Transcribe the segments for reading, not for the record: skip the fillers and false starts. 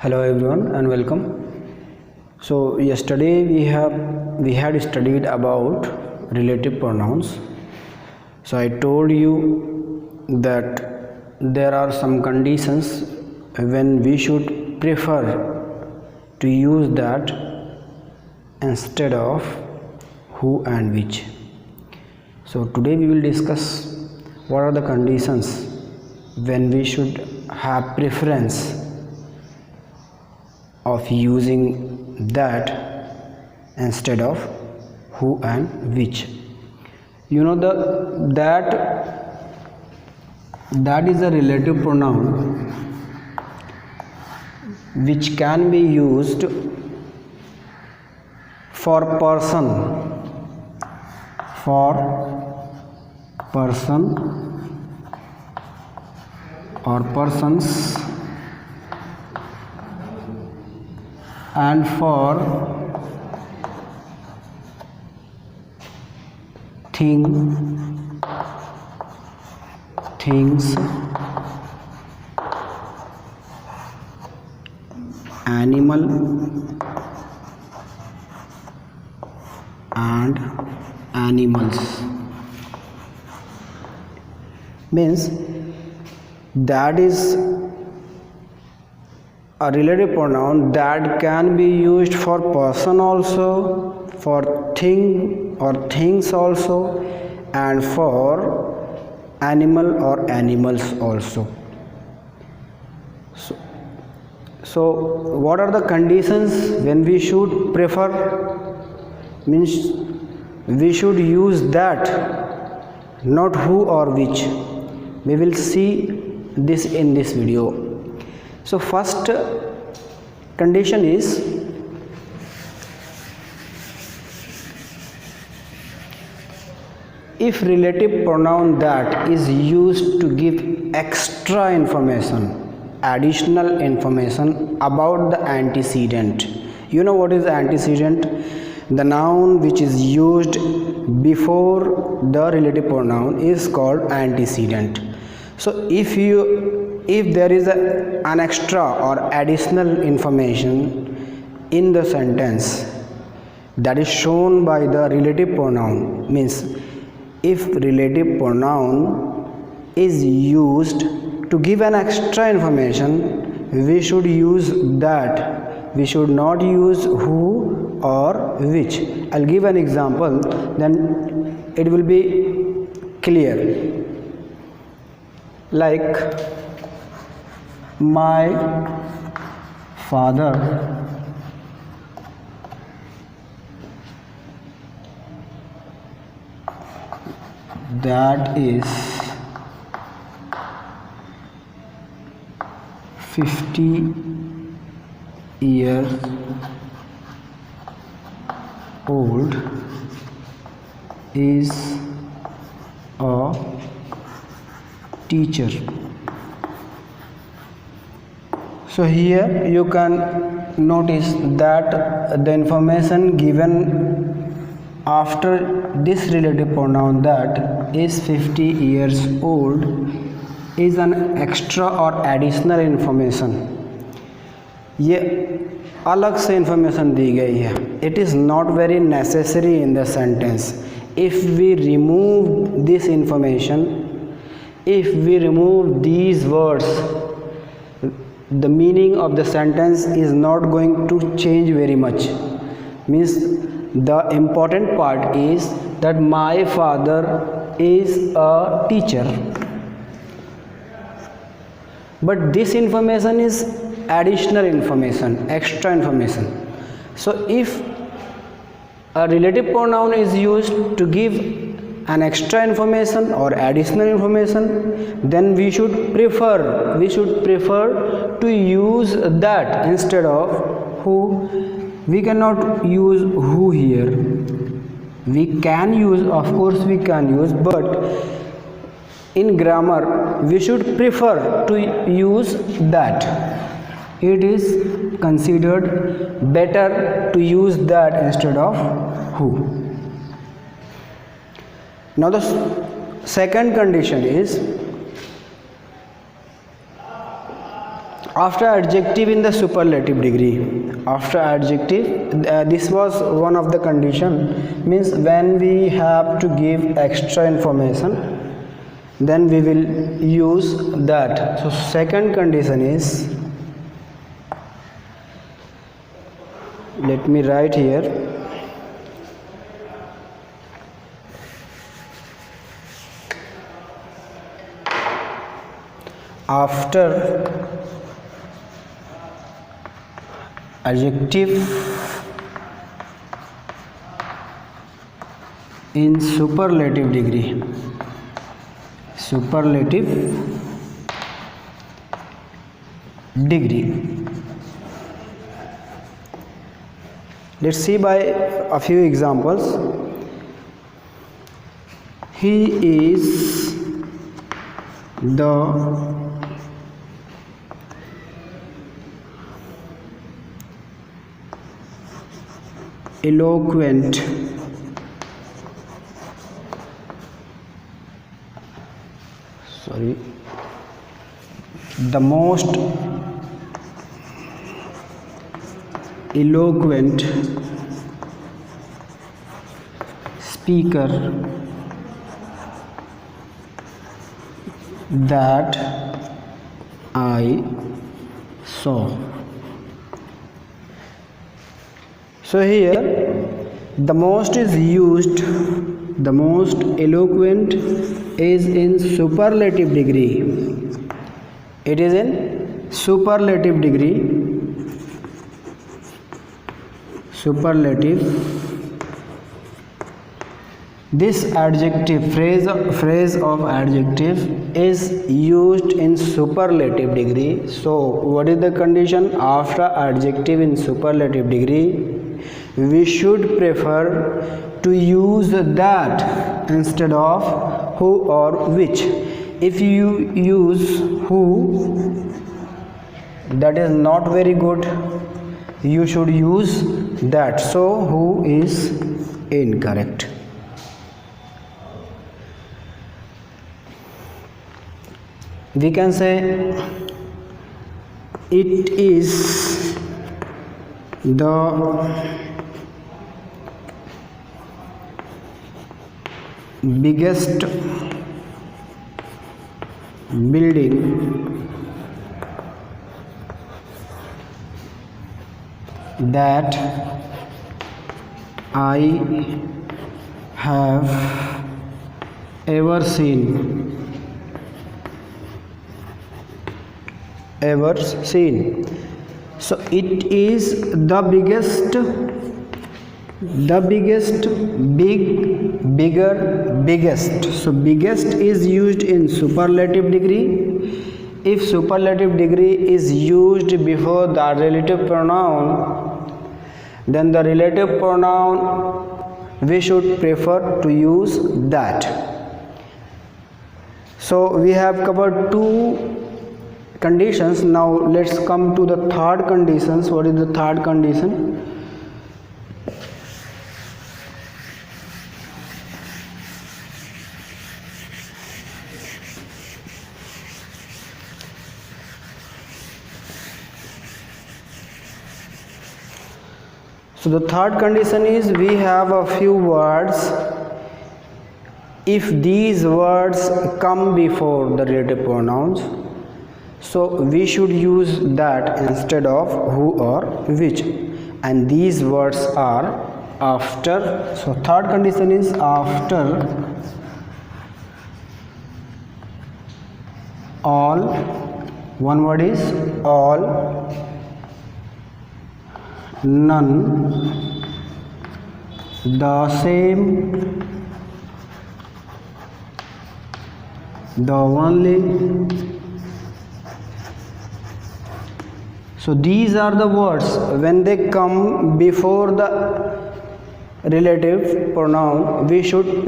Hello everyone and welcome. So yesterday we had studied about relative pronouns. So I told you that there are some conditions when we should prefer to use that instead of who and which. So today we will discuss what are the conditions when we should have preference of using that instead of who and which. You know that is a relative pronoun which can be used for person or persons and for things, animal and animals. Means that is a relative pronoun that can be used for person also, for thing or things also, and for animal or animals also. So what are the conditions when we should prefer? Means we should use that, not who or which. We will see this in this video. So first condition is if relative pronoun that is used to give extra information, additional information about the antecedent. You know what is antecedent? The noun which is used before the relative pronoun is called antecedent. So if there is an extra or additional information in the sentence that is shown by the relative pronoun, means if relative pronoun is used to give an extra information, we should use that. We should not use who or which. I'll give an example, then it will be clear. Like, my father that is 50 years old is a teacher. So here you can notice that the information given after this relative pronoun that is 50 years old is an extra or additional information. ये अलग से information दी गई है. It is not very necessary in the sentence. If we remove this information, if we remove these words, the meaning of the sentence is not going to change very much. Means the important part is that my father is a teacher, but this information is additional information, extra information. So if a relative pronoun is used to give an extra information or additional information, then we should prefer to use that instead of who. We cannot use who here. We can use, of course we can use, but in grammar we should prefer to use that. It is considered better to use that instead of who. Now the second condition is After adjective in the superlative degree, after adjective, this was one of the condition, means when we have to give extra information, then we will use that. So second condition is, let me write here, after adjective in superlative degree, superlative degree. Let's see by a few examples. He is the eloquent the most eloquent speaker that I saw. So here the most is used, the most eloquent is in superlative degree. It is in superlative degree. Superlative. This adjective phrase of adjective is used in superlative degree. So what is the condition? After adjective in superlative degree, we should prefer to use that instead of who or which. If you use who, that is not very good. You should use that. So who is incorrect. We can say it is the biggest building that I have ever seen. So it is the biggest, bigger, biggest. So biggest is used in superlative degree. If superlative degree is used before the relative pronoun, then the relative pronoun we should prefer to use that. So we have covered two conditions. Now let's come to the third conditions. What is the third condition? So the third condition is, we have a few words. If these words come before the relative pronouns, so we should use that instead of who or which, and these words are after. So third condition is after all, one word is all, none, the same, the only. So these are the words, when they come before the relative pronoun, we should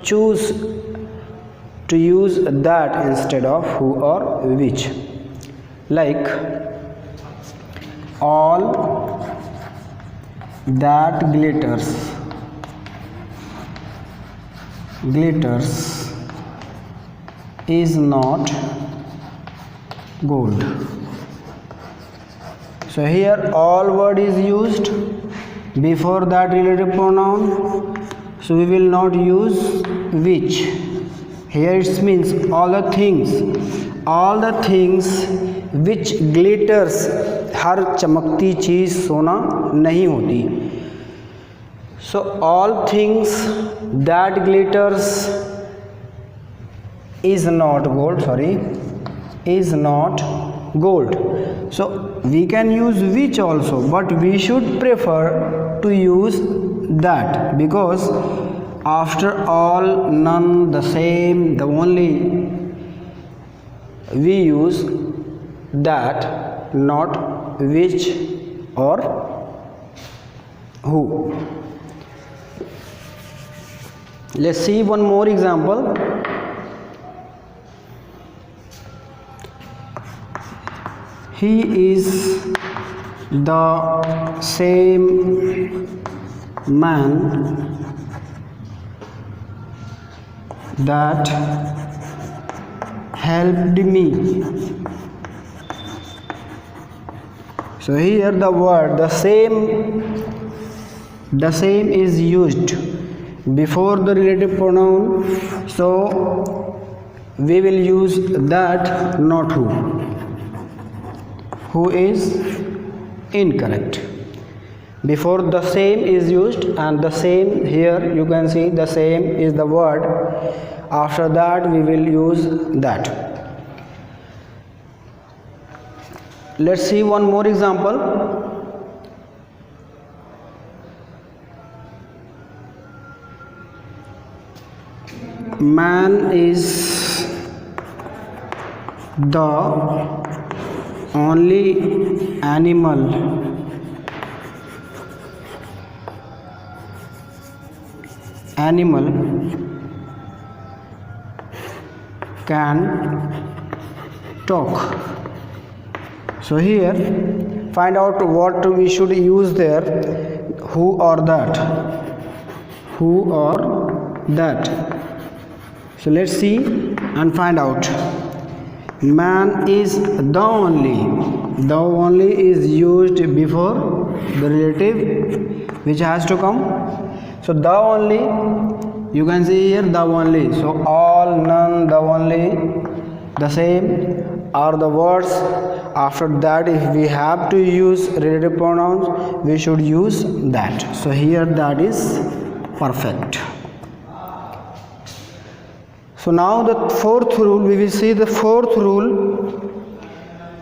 choose to use that instead of who or which. Like all that glitters is not gold. So here all word is used before that relative pronoun, so we will not use which. Here it means all the things which glitters. हर चमकती चीज सोना नहीं होती. So all things that glitters is not gold. So we can use which also, but we should prefer to use that, because after all, none, the same, the only, we use that, not which or who. Let's see one more example. He is the same man that helped me. So here the word the same is used before the relative pronoun, so we will use that, not who. Who is incorrect. Before the same is used, and the same, here you can see the same is the word. After that we will use that. Let's see one more example. Man is the only animal can talk. So here find out what we should use there, who or that. So let's see and find out. Man is the only is used before the relative which has to come. So the only, you can see here the only. So all, none, the only, the same are the words. After that, if we have to use relative pronouns, we should use that. So here that is perfect. So now the fourth rule, we will see the fourth rule.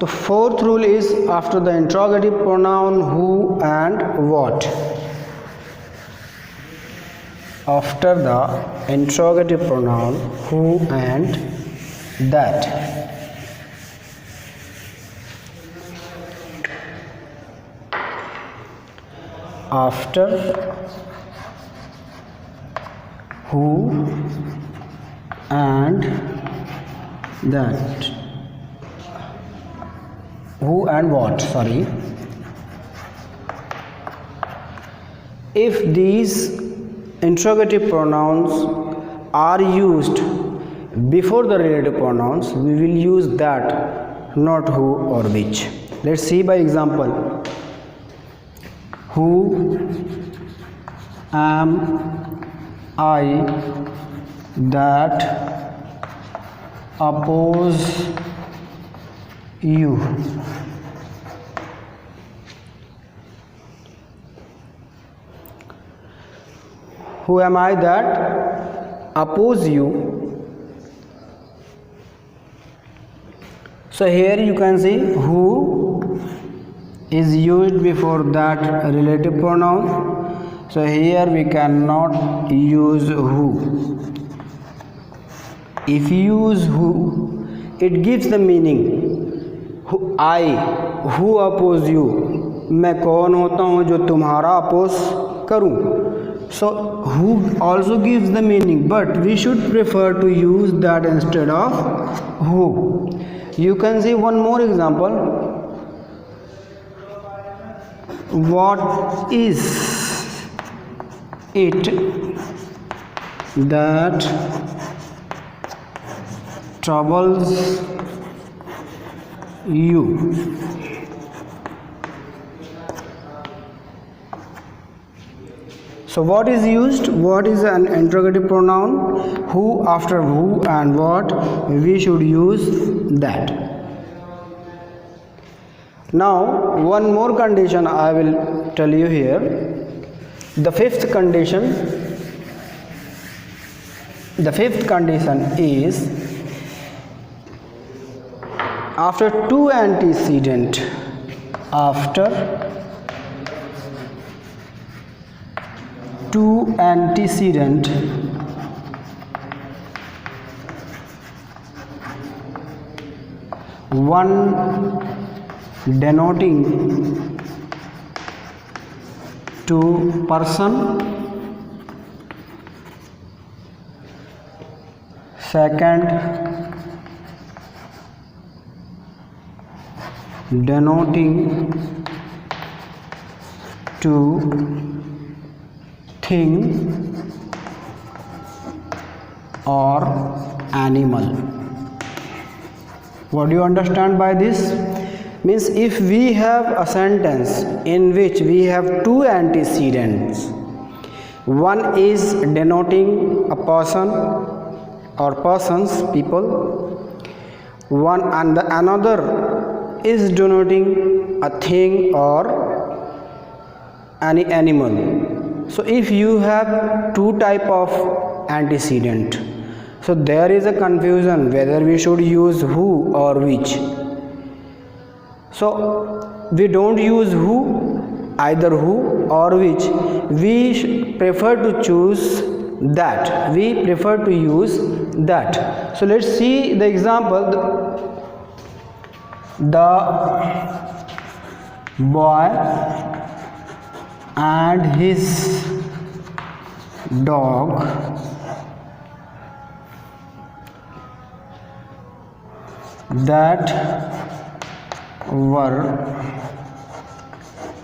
The fourth rule is after the interrogative pronoun who and what. After the interrogative pronoun who and that. After who and that. Who and what, sorry. If these interrogative pronouns are used before the relative pronouns, we will use that, not who or which. Let's see by example. Who am I that oppose you? Who am I that oppose you? So here you can see who is used before that relative pronoun. So here we cannot use who. If you use who, it gives the meaning. Who oppose you? मैं कौन होता हूँ जो तुम्हारा oppose करूँ? So who also gives the meaning, but we should prefer to use that instead of who. You can see one more example. What is it that troubles you. So what is used? What is an interrogative pronoun? Who after who and what? We should use that. Now one more condition I will tell you here. The fifth condition is after two antecedent one denoting to person, second denoting to thing or animal. What do you understand by this? Means if we have a sentence in which we have two antecedents, one is denoting a person or persons, people, one and the another is denoting a thing or any animal. So if you have two type of antecedent, so there is a confusion whether we should use who or which. So we don't use who, either who or which. We prefer to choose that. We prefer to use that. So let's see the example. The boy and his dog that were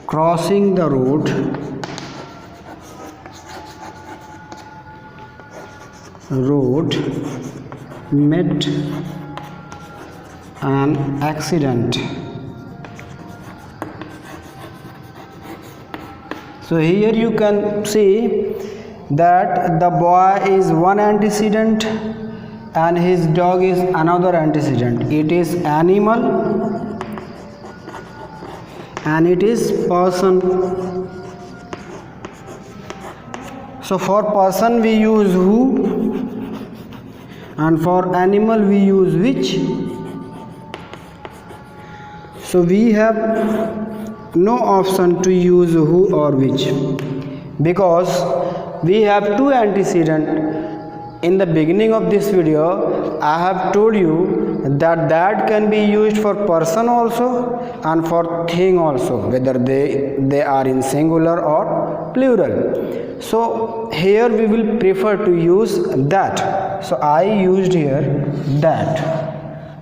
crossing the road met an accident. So here you can see that the boy is one antecedent and his dog is another antecedent. It is animal and it is person. So for person we use who and for animal we use which. So we have no option to use who or which because we have two antecedent. In the beginning of this video I have told you that can be used for person also and for thing also, whether they are in singular or plural. So here we will prefer to use that. So I used here that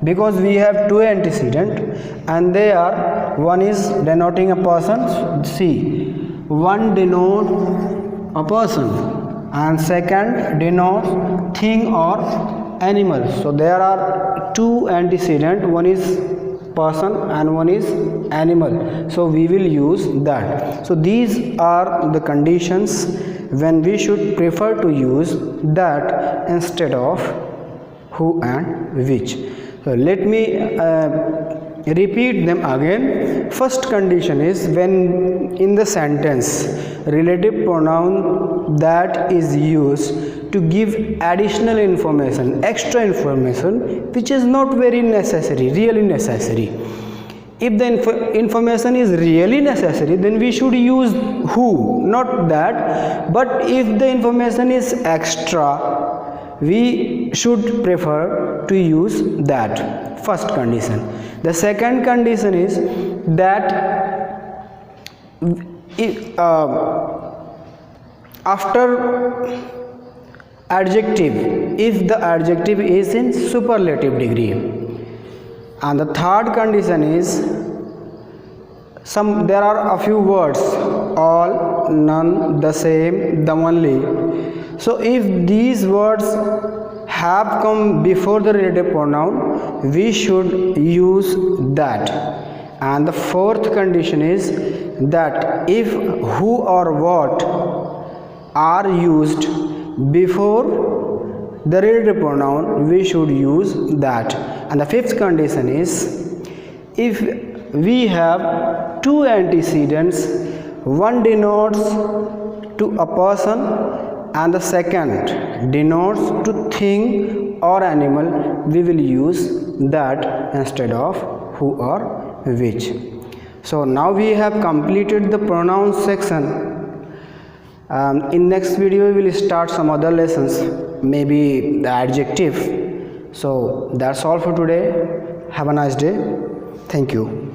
because we have two antecedent and they are, one is denoting a person. See, one denote a person and second denotes thing or animal. So there are two antecedent, one is person and one is animal. So we will use that. So these are the conditions when we should prefer to use that instead of who and which. So let me repeat them again. First condition is when in the sentence relative pronoun that is used to give additional information, extra information which is not very necessary, really necessary. If the information is really necessary, then we should use who, not that. But if the information is extra, we should prefer to use that. First condition. The second condition is that after adjective, if the adjective is in superlative degree. And the third condition is there are a few words, all, none, the same, the only. So if these words have come before the relative pronoun, we should use that. And the fourth condition is that if who or what are used before the relative pronoun, we should use that. And the fifth condition is if we have two antecedents, one denotes to a person and the second denotes to thing or animal, we will use that instead of who or which. So now we have completed the pronoun section. In next video we will start some other lessons, maybe the adjective. So that's all for today. Have a nice day. Thank you.